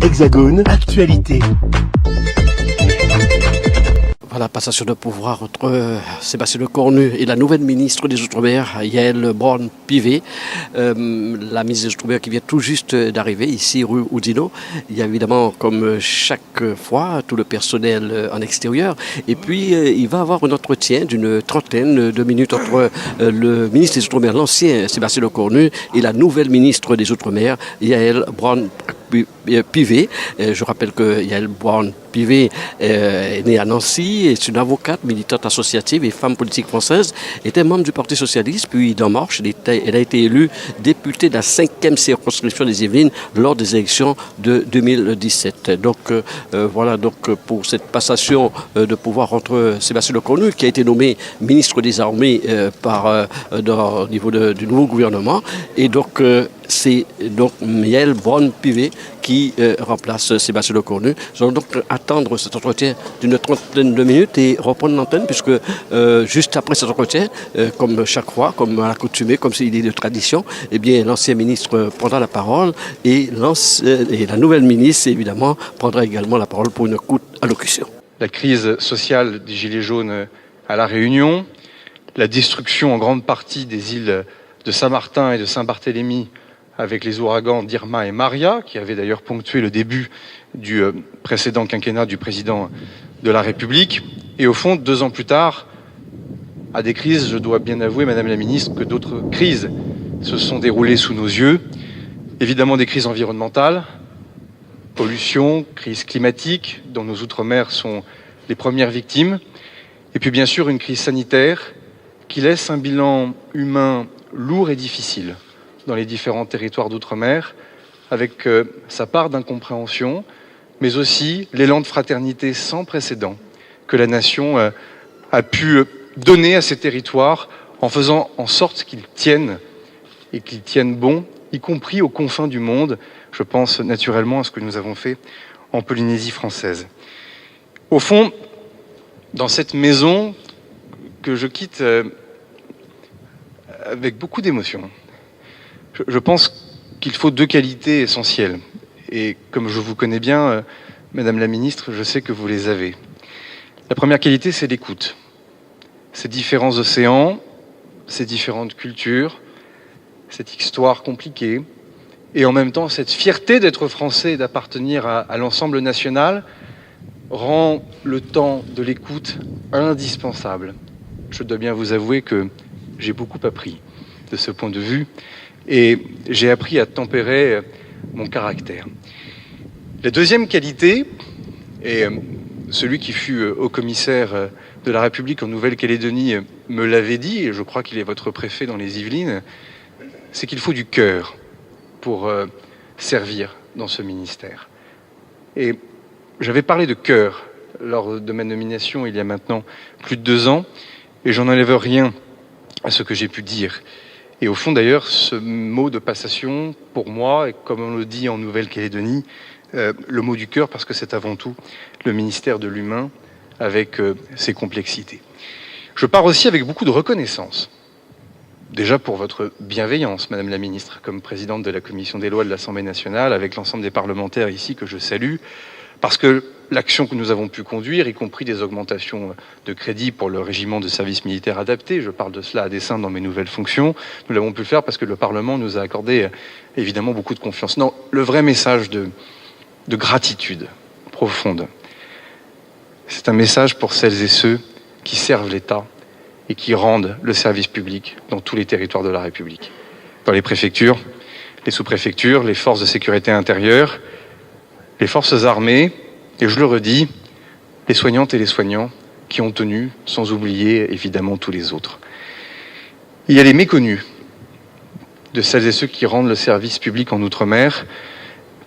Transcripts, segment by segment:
Hexagone, actualité. Voilà, passation de pouvoir entre Sébastien Lecornu et la nouvelle ministre des Outre-mer, Yaël Braun-Pivet. La ministre des Outre-mer qui vient tout juste d'arriver ici, rue Oudinot. Il y a évidemment, comme chaque fois, tout le personnel en extérieur. Et puis, il va y avoir un entretien d'une trentaine de minutes entre le ministre des Outre-mer, l'ancien Sébastien Lecornu, et la nouvelle ministre des Outre-mer, Yaël Braun-Pivet. Je rappelle que Yaël Braun-Pivet est née à Nancy, est une avocate, militante associative et femme politique française, était membre du Parti socialiste, puis d'En Marche. Elle a été élue députée de la 5e circonscription des Yvelines lors des élections de 2017. Donc voilà donc pour cette passation de pouvoir entre Sébastien Lecornu, qui a été nommé ministre des Armées au niveau du nouveau gouvernement, et donc c'est donc Yaël Braun-Pivet qui remplace Sébastien Lecornu. Nous allons donc attendre cet entretien d'une trentaine de minutes et reprendre l'antenne, puisque juste après cet entretien, comme chaque fois, comme à l'accoutumée, comme s'il est de tradition, eh bien l'ancien ministre prendra la parole et la nouvelle ministre, évidemment, prendra également la parole pour une courte allocution. La crise sociale des Gilets jaunes à La Réunion, la destruction en grande partie des îles de Saint-Martin et de Saint-Barthélemy avec les ouragans d'Irma et Maria, qui avaient d'ailleurs ponctué le début du précédent quinquennat du président de la République. Et au fond, 2 ans plus tard, à des crises, je dois bien avouer, Madame la Ministre, que d'autres crises se sont déroulées sous nos yeux. Évidemment des crises environnementales, pollution, crise climatique, dont nos Outre-mer sont les premières victimes. Et puis bien sûr une crise sanitaire qui laisse un bilan humain lourd et difficile dans les différents territoires d'outre-mer, avec sa part d'incompréhension, mais aussi l'élan de fraternité sans précédent que la nation a pu donner à ces territoires en faisant en sorte qu'ils tiennent et qu'ils tiennent bon, y compris aux confins du monde. Je pense naturellement à ce que nous avons fait en Polynésie française. Au fond, dans cette maison que je quitte avec beaucoup d'émotion, je pense qu'il faut 2 qualités essentielles. Et comme je vous connais bien, Madame la Ministre, je sais que vous les avez. La première qualité, c'est l'écoute. Ces différents océans, ces différentes cultures, cette histoire compliquée, et en même temps cette fierté d'être français et d'appartenir à l'ensemble national, rend le temps de l'écoute indispensable. Je dois bien vous avouer que j'ai beaucoup appris de ce point de vue, et j'ai appris à tempérer mon caractère. La deuxième qualité, et celui qui fut haut-commissaire de la République en Nouvelle-Calédonie me l'avait dit, et je crois qu'il est votre préfet dans les Yvelines, c'est qu'il faut du cœur pour servir dans ce ministère. Et j'avais parlé de cœur lors de ma nomination il y a maintenant plus de 2 ans, et j'en enlève rien à ce que j'ai pu dire. Et au fond, d'ailleurs, ce mot de passation, pour moi, et comme on le dit en Nouvelle-Calédonie, le mot du cœur, parce que c'est avant tout le ministère de l'humain avec ses complexités. Je pars aussi avec beaucoup de reconnaissance. Déjà pour votre bienveillance, Madame la Ministre, comme présidente de la Commission des lois de l'Assemblée nationale, avec l'ensemble des parlementaires ici que je salue, parce que l'action que nous avons pu conduire, y compris des augmentations de crédits pour le régiment de service militaire adapté, je parle de cela à dessein dans mes nouvelles fonctions, nous l'avons pu le faire parce que le Parlement nous a accordé évidemment beaucoup de confiance. Non, le vrai message de gratitude profonde, c'est un message pour celles et ceux qui servent l'État et qui rendent le service public dans tous les territoires de la République. Dans les préfectures, les sous-préfectures, les forces de sécurité intérieure, les forces armées, et je le redis, les soignantes et les soignants qui ont tenu, sans oublier évidemment tous les autres. Il y a les méconnus de celles et ceux qui rendent le service public en Outre-mer.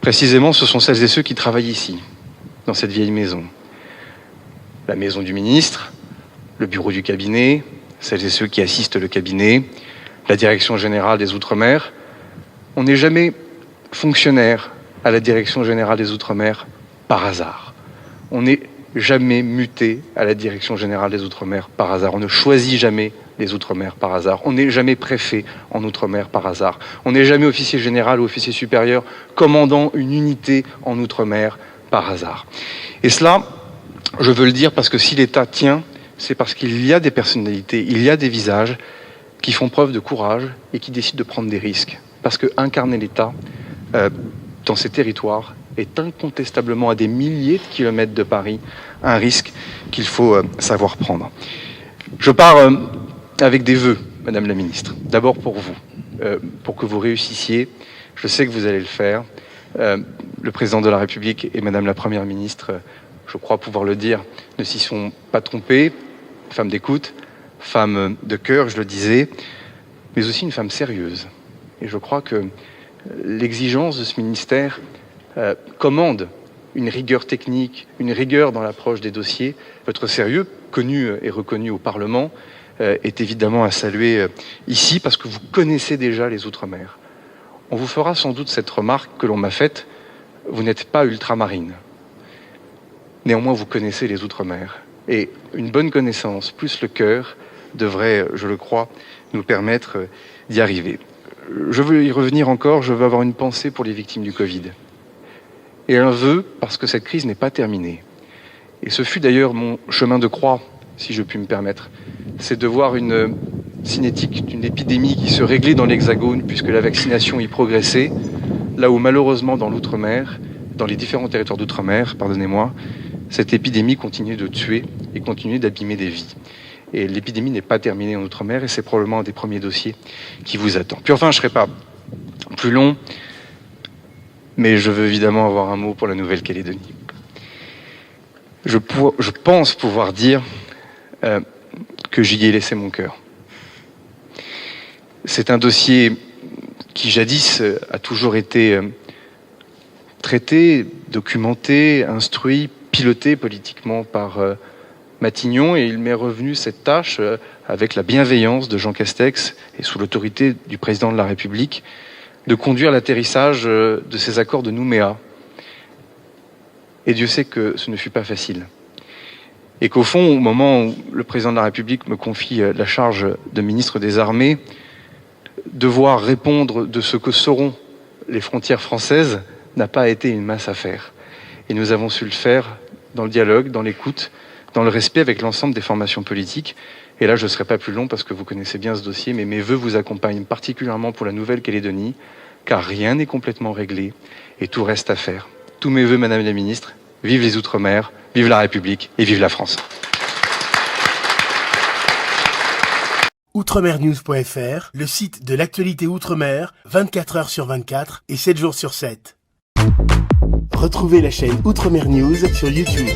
Précisément, ce sont celles et ceux qui travaillent ici, dans cette vieille maison. La maison du ministre, le bureau du cabinet, celles et ceux qui assistent le cabinet, la direction générale des Outre-mer. On n'est jamais fonctionnaire à la direction générale des Outre-mer par hasard. On est jamais muté à la Direction générale des Outre-mer par hasard. On ne choisit jamais les Outre-mer par hasard. On n'est jamais préfet en Outre-mer par hasard. On n'est jamais officier général ou officier supérieur commandant une unité en Outre-mer par hasard. Et cela, je veux le dire parce que si l'État tient, c'est parce qu'il y a des personnalités, il y a des visages qui font preuve de courage et qui décident de prendre des risques. Parce que incarner l'État dans ces territoires est incontestablement à des milliers de kilomètres de Paris un risque qu'il faut savoir prendre. Je pars avec des vœux, Madame la Ministre. D'abord pour vous, pour que vous réussissiez. Je sais que vous allez le faire. Le Président de la République et Madame la Première Ministre, je crois pouvoir le dire, ne s'y sont pas trompés. Femme d'écoute, femme de cœur, je le disais, mais aussi une femme sérieuse. Et je crois que l'exigence de ce ministère commande une rigueur technique, une rigueur dans l'approche des dossiers. Votre sérieux, connu et reconnu au Parlement, est évidemment à saluer ici parce que vous connaissez déjà les Outre-mer. On vous fera sans doute cette remarque que l'on m'a faite, vous n'êtes pas ultramarine. Néanmoins, vous connaissez les Outre-mer. Et une bonne connaissance, plus le cœur, devrait, je le crois, nous permettre d'y arriver. Je veux y revenir encore, je veux avoir une pensée pour les victimes du Covid. Et un vœu, parce que cette crise n'est pas terminée. Et ce fut d'ailleurs mon chemin de croix, si je puis me permettre. C'est de voir une cinétique d'une épidémie qui se réglait dans l'Hexagone, puisque la vaccination y progressait, là où malheureusement dans l'Outre-mer, dans les différents territoires d'Outre-mer, pardonnez-moi, cette épidémie continue de tuer et continue d'abîmer des vies. Et l'épidémie n'est pas terminée en Outre-mer et c'est probablement un des premiers dossiers qui vous attend. Puis enfin, je ne serai pas plus long, mais je veux évidemment avoir un mot pour la Nouvelle-Calédonie. Je pense pouvoir dire que j'y ai laissé mon cœur. C'est un dossier qui jadis a toujours été traité, documenté, instruit, piloté politiquement par Matignon, et il m'est revenu cette tâche avec la bienveillance de Jean Castex et sous l'autorité du président de la République de conduire l'atterrissage de ces accords de Nouméa. Et Dieu sait que ce ne fut pas facile. Et qu'au fond, au moment où le président de la République me confie la charge de ministre des Armées, devoir répondre de ce que seront les frontières françaises n'a pas été une mince affaire. Et nous avons su le faire dans le dialogue, dans l'écoute, dans le respect avec l'ensemble des formations politiques. Et là, je ne serai pas plus long parce que vous connaissez bien ce dossier, mais mes vœux vous accompagnent particulièrement pour la Nouvelle-Calédonie, car rien n'est complètement réglé et tout reste à faire. Tous mes vœux, Madame la Ministre, vive les Outre-mer, vive la République et vive la France. Outremernews.fr, le site de l'actualité Outre-mer, 24 heures sur 24 et 7 jours sur 7. Retrouvez la chaîne Outremer News sur YouTube.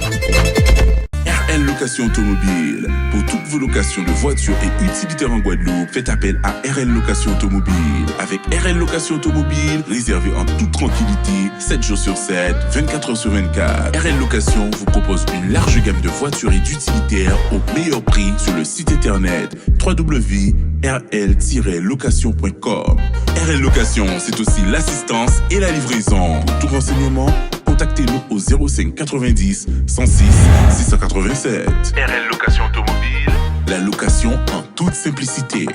RL Location Automobile. Pour toutes vos locations de voitures et utilitaires en Guadeloupe, faites appel à RL Location Automobile. Avec RL Location Automobile, réservez en toute tranquillité, 7 jours sur 7, 24 heures sur 24. RL Location vous propose une large gamme de voitures et d'utilitaires au meilleur prix sur le site internet www.rl-location.com. RL Location, c'est aussi l'assistance et la livraison. Pour tout renseignement, contactez-nous au 05 90 106 687. RL Location Automobile. La location en toute simplicité.